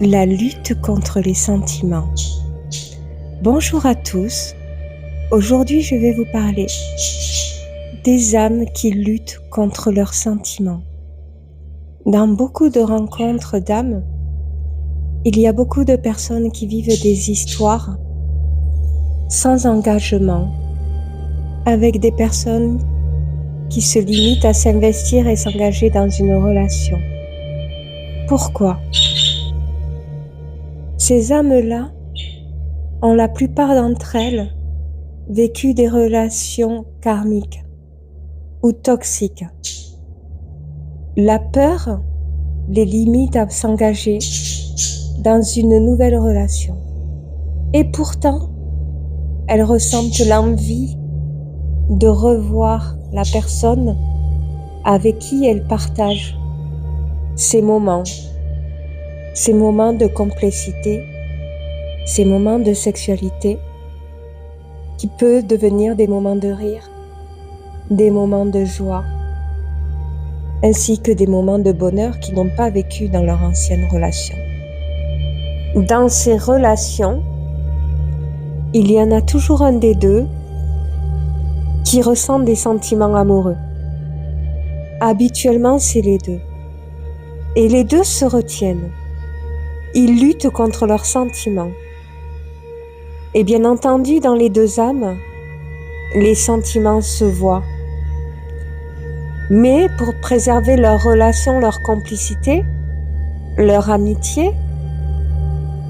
La lutte contre les sentiments. Bonjour à tous, aujourd'hui je vais vous parler des âmes qui luttent contre leurs sentiments. Dans beaucoup de rencontres d'âmes, il y a beaucoup de personnes qui vivent des histoires sans engagement, avec des personnes qui se limitent à s'investir et s'engager dans une relation. Pourquoi ? Ces âmes-là ont la plupart d'entre elles vécu des relations karmiques ou toxiques. La peur les limite à s'engager dans une nouvelle relation. Et pourtant, elles ressentent l'envie de revoir la personne avec qui elles partagent ces moments de complicité, ces moments de sexualité qui peuvent devenir des moments de rire, des moments de joie, ainsi que des moments de bonheur qu'ils n'ont pas vécu dans leur ancienne relation. Dans ces relations, il y en a toujours un des deux qui ressent des sentiments amoureux. Habituellement, c'est les deux. Et les deux se retiennent. Ils luttent contre leurs sentiments. Et bien entendu, dans les deux âmes, les sentiments se voient. Mais pour préserver leur relation, leur complicité, leur amitié,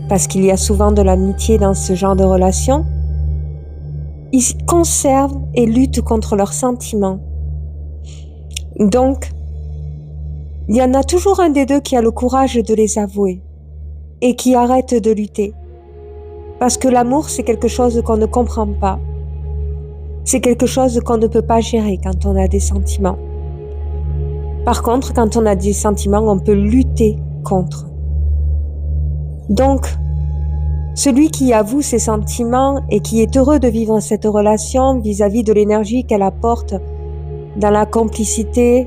parce qu'il y a souvent de l'amitié dans ce genre de relation, ils conservent et luttent contre leurs sentiments. Donc, il y en a toujours un des deux qui a le courage de les avouer et qui arrête de lutter. Parce que l'amour, c'est quelque chose qu'on ne comprend pas. C'est quelque chose qu'on ne peut pas gérer quand on a des sentiments. Par contre, quand on a des sentiments, on peut lutter contre. Donc, celui qui avoue ses sentiments et qui est heureux de vivre cette relation vis-à-vis de l'énergie qu'elle apporte dans la complicité,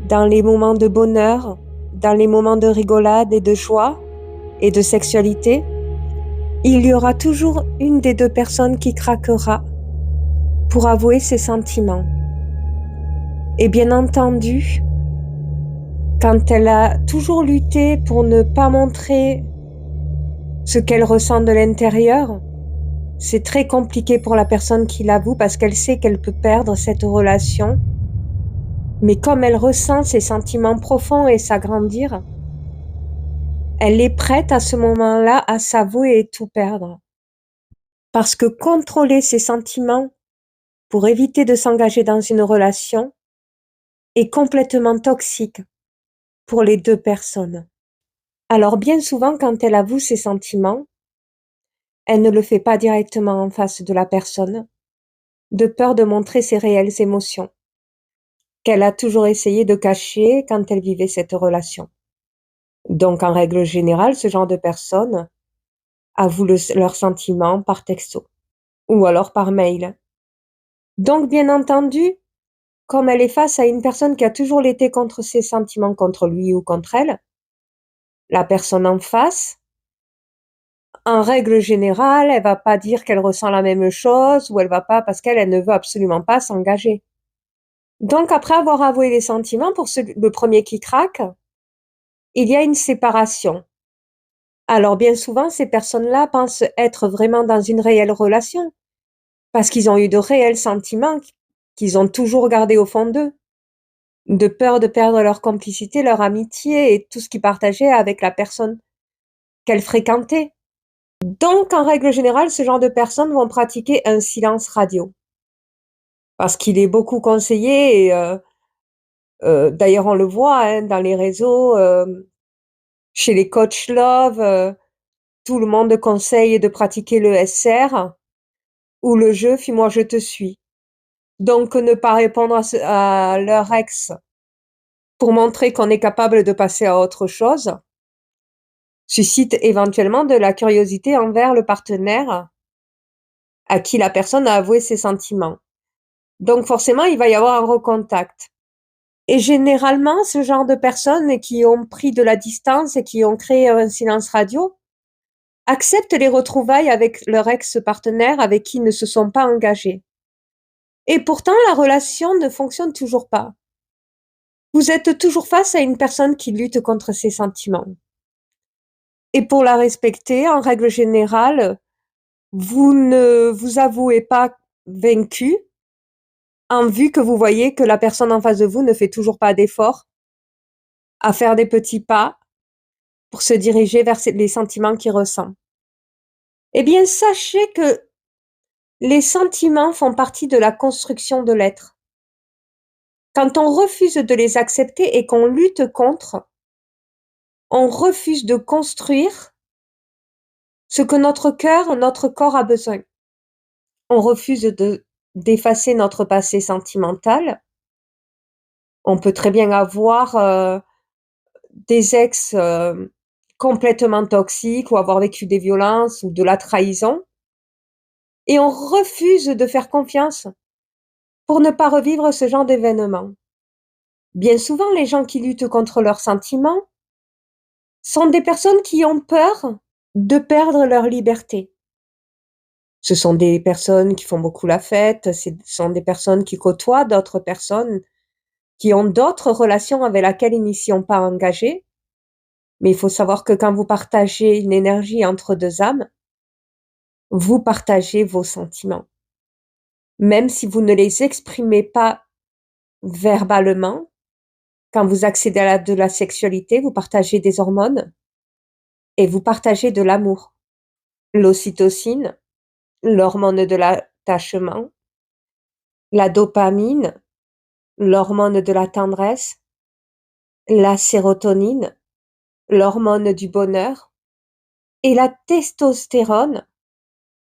dans les moments de bonheur, dans les moments de rigolade et de joie et de sexualité, il y aura toujours une des deux personnes qui craquera pour avouer ses sentiments. Et bien entendu, quand elle a toujours lutté pour ne pas montrer ce qu'elle ressent de l'intérieur, c'est très compliqué pour la personne qui l'avoue parce qu'elle sait qu'elle peut perdre cette relation. Mais comme elle ressent ses sentiments profonds et s'agrandir, elle est prête à ce moment-là à s'avouer et tout perdre. Parce que contrôler ses sentiments pour éviter de s'engager dans une relation est complètement toxique pour les deux personnes. Alors bien souvent, quand elle avoue ses sentiments, elle ne le fait pas directement en face de la personne, de peur de montrer ses réelles émotions, qu'elle a toujours essayé de cacher quand elle vivait cette relation. Donc en règle générale, ce genre de personnes avouent leurs sentiments par texto ou alors par mail. Donc bien entendu, comme elle est face à une personne qui a toujours lutté contre ses sentiments, contre lui ou contre elle, la personne en face, en règle générale, elle va pas dire qu'elle ressent la même chose ou elle va pas parce qu'elle ne veut absolument pas s'engager. Donc après avoir avoué les sentiments, pour le premier qui craque, il y a une séparation. Alors bien souvent, ces personnes-là pensent être vraiment dans une réelle relation parce qu'ils ont eu de réels sentiments qu'ils ont toujours gardés au fond d'eux, de peur de perdre leur complicité, leur amitié et tout ce qu'ils partageaient avec la personne qu'elles fréquentaient. Donc, en règle générale, ce genre de personnes vont pratiquer un silence radio. Parce qu'il est beaucoup conseillé et d'ailleurs on le voit hein, dans les réseaux, chez les coachs love, tout le monde conseille de pratiquer le SR ou le jeu «Fuis-moi, je te suis». Donc ne pas répondre à leur ex pour montrer qu'on est capable de passer à autre chose, suscite éventuellement de la curiosité envers le partenaire à qui la personne a avoué ses sentiments. Donc forcément, il va y avoir un recontact. Et généralement, ce genre de personnes qui ont pris de la distance et qui ont créé un silence radio acceptent les retrouvailles avec leur ex-partenaire avec qui ils ne se sont pas engagés. Et pourtant, la relation ne fonctionne toujours pas. Vous êtes toujours face à une personne qui lutte contre ses sentiments. Et pour la respecter, en règle générale, vous ne vous avouez pas vaincu en vue que vous voyez que la personne en face de vous ne fait toujours pas d'efforts à faire des petits pas pour se diriger vers les sentiments qu'il ressent. Eh bien, sachez que les sentiments font partie de la construction de l'être. Quand on refuse de les accepter et qu'on lutte contre, on refuse de construire ce que notre cœur, notre corps a besoin. On refuse d'effacer notre passé sentimental. On peut très bien avoir des ex complètement toxiques ou avoir vécu des violences ou de la trahison. Et on refuse de faire confiance pour ne pas revivre ce genre d'événement. Bien souvent, les gens qui luttent contre leurs sentiments sont des personnes qui ont peur de perdre leur liberté. Ce sont des personnes qui font beaucoup la fête, ce sont des personnes qui côtoient d'autres personnes, qui ont d'autres relations avec lesquelles ils n'y sont pas engagés. Mais il faut savoir que quand vous partagez une énergie entre deux âmes, vous partagez vos sentiments. Même si vous ne les exprimez pas verbalement, quand vous accédez à de la sexualité, vous partagez des hormones et vous partagez de l'amour. L'ocytocine, l'hormone de l'attachement, la dopamine, l'hormone de la tendresse, la sérotonine, l'hormone du bonheur, et la testostérone,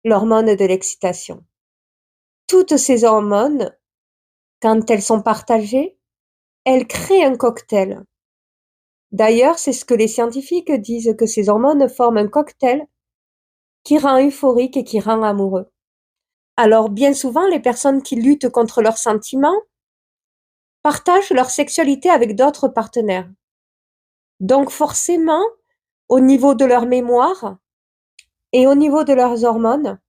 l'hormone de l'excitation. Toutes ces hormones, quand elles sont partagées, elles créent un cocktail. D'ailleurs, c'est ce que les scientifiques disent, que ces hormones forment un cocktail qui rend euphorique et qui rend amoureux. Alors, bien souvent, les personnes qui luttent contre leurs sentiments partagent leur sexualité avec d'autres partenaires. Donc, forcément, au niveau de leur mémoire et au niveau de leurs hormones,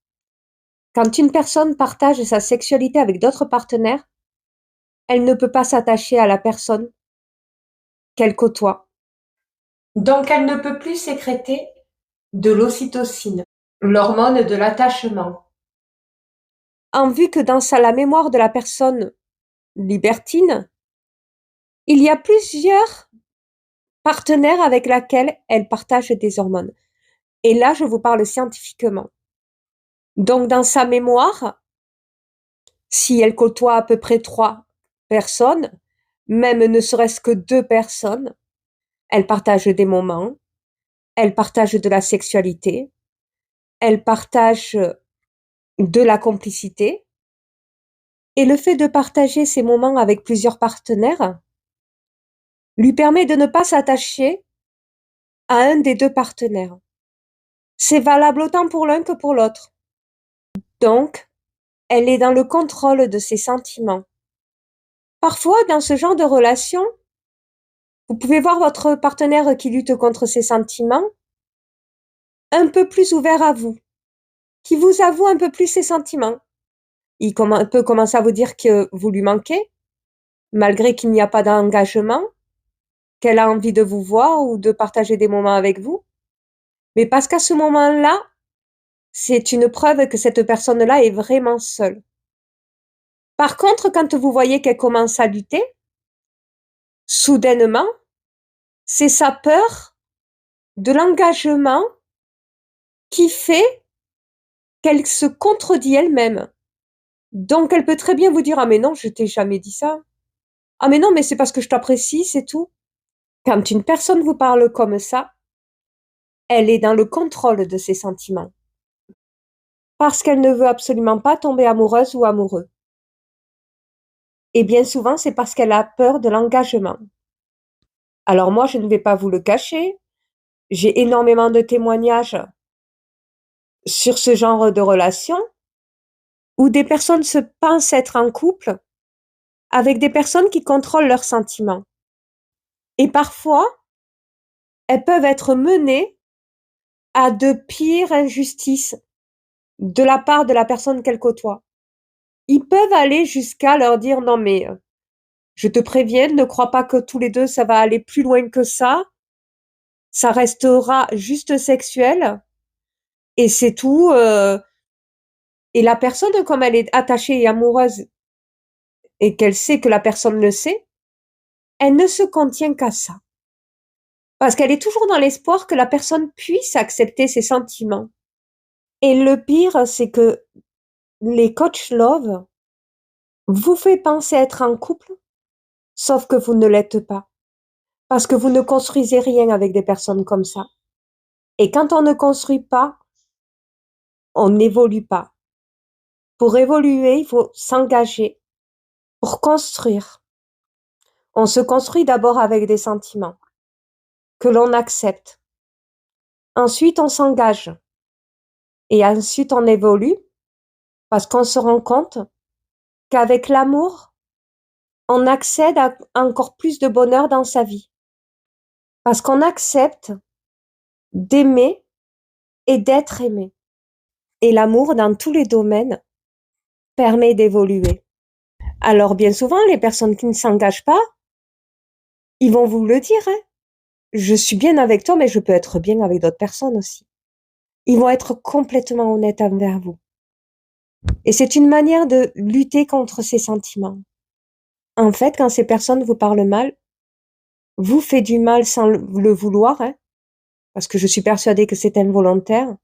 quand une personne partage sa sexualité avec d'autres partenaires, elle ne peut pas s'attacher à la personne qu'elle côtoie. Donc, elle ne peut plus sécréter de l'ocytocine, l'hormone de l'attachement. En vue que dans la mémoire de la personne libertine, il y a plusieurs partenaires avec lesquels elle partage des hormones. Et là, je vous parle scientifiquement. Donc, dans sa mémoire, si elle côtoie à peu près 3 personnes, même ne serait-ce que 2 personnes, elle partage des moments, elle partage de la sexualité, elle partage de la complicité. Et le fait de partager ces moments avec plusieurs partenaires lui permet de ne pas s'attacher à un des 2 partenaires. C'est valable autant pour l'un que pour l'autre. Donc, elle est dans le contrôle de ses sentiments. Parfois, dans ce genre de relation, vous pouvez voir votre partenaire qui lutte contre ses sentiments un peu plus ouvert à vous, qui vous avoue un peu plus ses sentiments. Il peut commencer à vous dire que vous lui manquez, malgré qu'il n'y a pas d'engagement, qu'elle a envie de vous voir ou de partager des moments avec vous. Mais parce qu'à ce moment-là, c'est une preuve que cette personne-là est vraiment seule. Par contre, quand vous voyez qu'elle commence à lutter, soudainement, c'est sa peur de l'engagement qui fait qu'elle se contredit elle-même. Donc elle peut très bien vous dire: «Ah mais non, je t'ai jamais dit ça. Ah mais non, mais c'est parce que je t'apprécie, c'est tout». Quand une personne vous parle comme ça, elle est dans le contrôle de ses sentiments. Parce qu'elle ne veut absolument pas tomber amoureuse ou amoureux. Et bien souvent, c'est parce qu'elle a peur de l'engagement. Alors moi, je ne vais pas vous le cacher, j'ai énormément de témoignages sur ce genre de relation où des personnes se pensent être en couple avec des personnes qui contrôlent leurs sentiments. Et parfois, elles peuvent être menées à de pires injustices de la part de la personne qu'elles côtoient. Ils peuvent aller jusqu'à leur dire: «Non mais, je te préviens, ne crois pas que tous les 2 ça va aller plus loin que ça restera juste sexuel et c'est tout», et la personne, comme elle est attachée et amoureuse et qu'elle sait que la personne le sait, elle ne se contient qu'à ça. Parce qu'elle est toujours dans l'espoir que la personne puisse accepter ses sentiments. Et le pire, c'est que les coachs love vous fait penser être en couple, sauf que vous ne l'êtes pas. Parce que vous ne construisez rien avec des personnes comme ça. Et quand on ne construit pas, on n'évolue pas. Pour évoluer, il faut s'engager. Pour construire, on se construit d'abord avec des sentiments que l'on accepte. Ensuite, on s'engage. Et ensuite, on évolue parce qu'on se rend compte qu'avec l'amour, on accède à encore plus de bonheur dans sa vie. Parce qu'on accepte d'aimer et d'être aimé. Et l'amour, dans tous les domaines, permet d'évoluer. Alors, bien souvent, les personnes qui ne s'engagent pas, ils vont vous le dire, hein. Je suis bien avec toi, mais je peux être bien avec d'autres personnes aussi. Ils vont être complètement honnêtes envers vous. Et c'est une manière de lutter contre ces sentiments. En fait, quand ces personnes vous parlent mal, vous faites du mal sans le vouloir, hein, parce que je suis persuadée que c'est involontaire.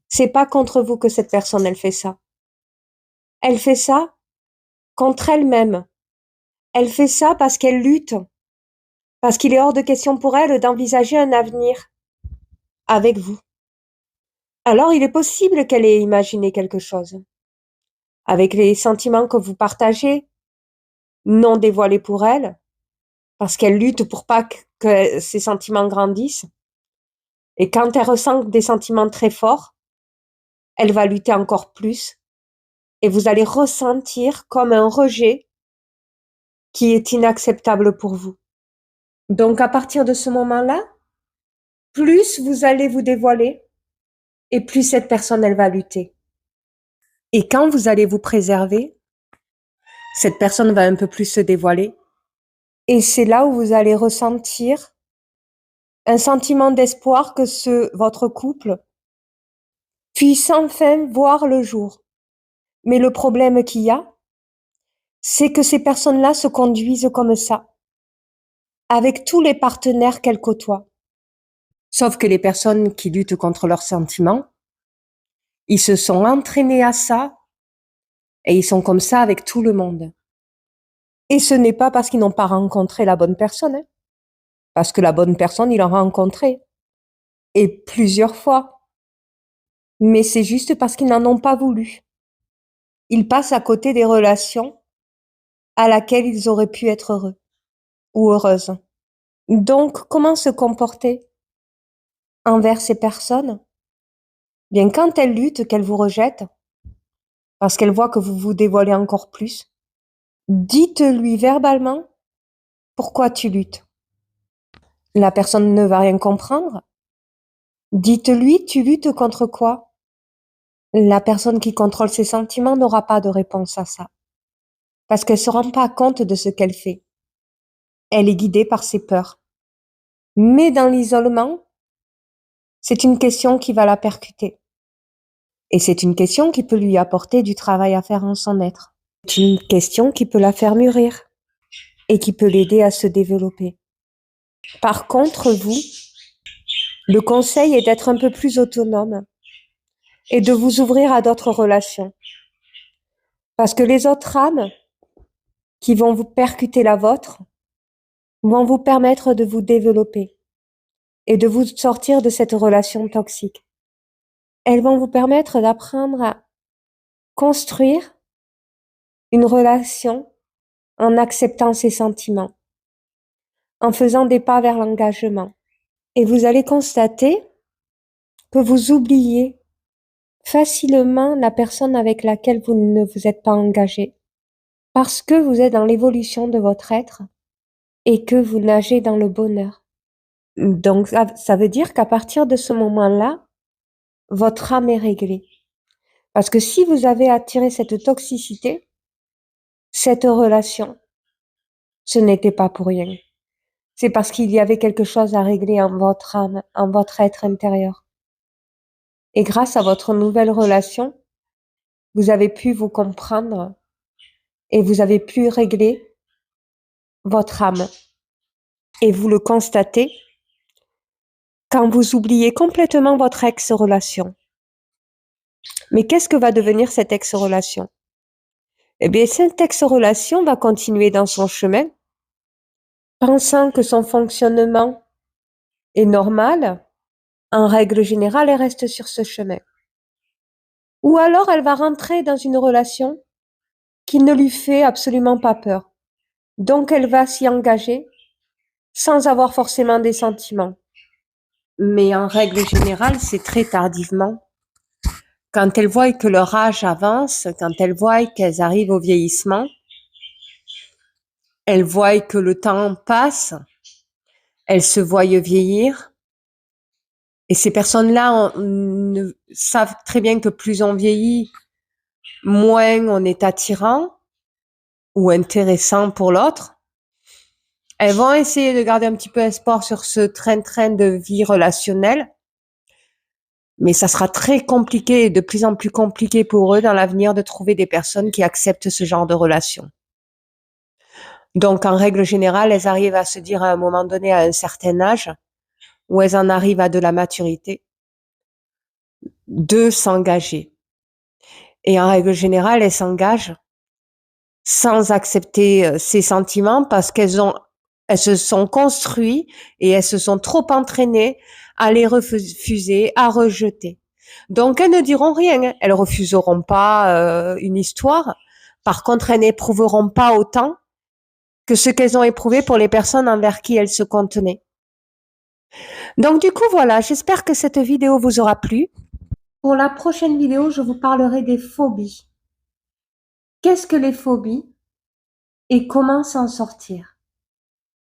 C'est pas contre vous que cette personne, elle fait ça. Elle fait ça contre elle-même. Elle fait ça parce qu'elle lutte, parce qu'il est hors de question pour elle d'envisager un avenir avec vous. Alors, il est possible qu'elle ait imaginé quelque chose. Avec les sentiments que vous partagez, non dévoilés pour elle, parce qu'elle lutte pour pas que ses sentiments grandissent. Et quand elle ressent des sentiments très forts, elle va lutter encore plus. Et vous allez ressentir comme un rejet qui est inacceptable pour vous. Donc, à partir de ce moment-là, plus vous allez vous dévoiler et plus cette personne, elle va lutter. Et quand vous allez vous préserver, cette personne va un peu plus se dévoiler. Et c'est là où vous allez ressentir un sentiment d'espoir que votre couple puisse enfin voir le jour. Mais le problème qu'il y a, c'est que ces personnes-là se conduisent comme ça, avec tous les partenaires qu'elles côtoient. Sauf que les personnes qui luttent contre leurs sentiments, ils se sont entraînés à ça et ils sont comme ça avec tout le monde. Et ce n'est pas parce qu'ils n'ont pas rencontré la bonne personne, hein, parce que la bonne personne, ils l'ont rencontrée. Et plusieurs fois. Mais c'est juste parce qu'ils n'en ont pas voulu. Ils passent à côté des relations à laquelle ils auraient pu être heureux ou heureuses. Donc, comment se comporter envers ces personnes? Bien, quand elles luttent, qu'elles vous rejettent, parce qu'elles voient que vous vous dévoilez encore plus, dites-lui verbalement pourquoi tu luttes. La personne ne va rien comprendre. Dites-lui, tu luttes contre quoi? La personne qui contrôle ses sentiments n'aura pas de réponse à ça. Parce qu'elle se rend pas compte de ce qu'elle fait. Elle est guidée par ses peurs. Mais dans l'isolement, c'est une question qui va la percuter. Et c'est une question qui peut lui apporter du travail à faire en son être. C'est une question qui peut la faire mûrir et qui peut l'aider à se développer. Par contre, vous, le conseil est d'être un peu plus autonome et de vous ouvrir à d'autres relations. Parce que les autres âmes qui vont vous percuter la vôtre vont vous permettre de vous développer et de vous sortir de cette relation toxique. Elles vont vous permettre d'apprendre à construire une relation en acceptant ses sentiments, en faisant des pas vers l'engagement. Et vous allez constater que vous oubliez facilement la personne avec laquelle vous ne vous êtes pas engagé. parce que vous êtes dans l'évolution de votre être et que vous nagez dans le bonheur. Donc ça veut dire qu'à partir de ce moment-là, votre âme est réglée. Parce que si vous avez attiré cette toxicité, cette relation, ce n'était pas pour rien. C'est parce qu'il y avait quelque chose à régler en votre âme, en votre être intérieur. Et grâce à votre nouvelle relation, vous avez pu vous comprendre et vous avez pu régler votre âme. Et vous le constatez quand vous oubliez complètement votre ex-relation. Mais qu'est-ce que va devenir cette ex-relation? Eh bien, cette ex-relation va continuer dans son chemin, pensant que son fonctionnement est normal. En règle générale, elle reste sur ce chemin. Ou alors, elle va rentrer dans une relation qui ne lui fait absolument pas peur. Donc, elle va s'y engager sans avoir forcément des sentiments. Mais en règle générale, c'est très tardivement. Quand elles voient que leur âge avance, quand elles voient qu'elles arrivent au vieillissement, elles voient que le temps passe, elles se voient vieillir. Et ces personnes-là savent très bien que plus on vieillit, moins on est attirant ou intéressant pour l'autre. Elles vont essayer de garder un petit peu espoir sur ce train-train de vie relationnelle, mais ça sera très compliqué et de plus en plus compliqué pour eux dans l'avenir de trouver des personnes qui acceptent ce genre de relation. Donc, en règle générale, elles arrivent à se dire à un moment donné, à un certain âge, où elles en arrivent à de la maturité, de s'engager. Et en règle générale, elles s'engagent sans accepter ces sentiments parce elles se sont construites et elles se sont trop entraînées à les refuser, à rejeter. Donc, elles ne diront rien. Elles refuseront pas une histoire. Par contre, elles n'éprouveront pas autant que ce qu'elles ont éprouvé pour les personnes envers qui elles se contenaient. Donc, du coup, voilà, j'espère que cette vidéo vous aura plu. Pour la prochaine vidéo, je vous parlerai des phobies. Qu'est-ce que les phobies et comment s'en sortir?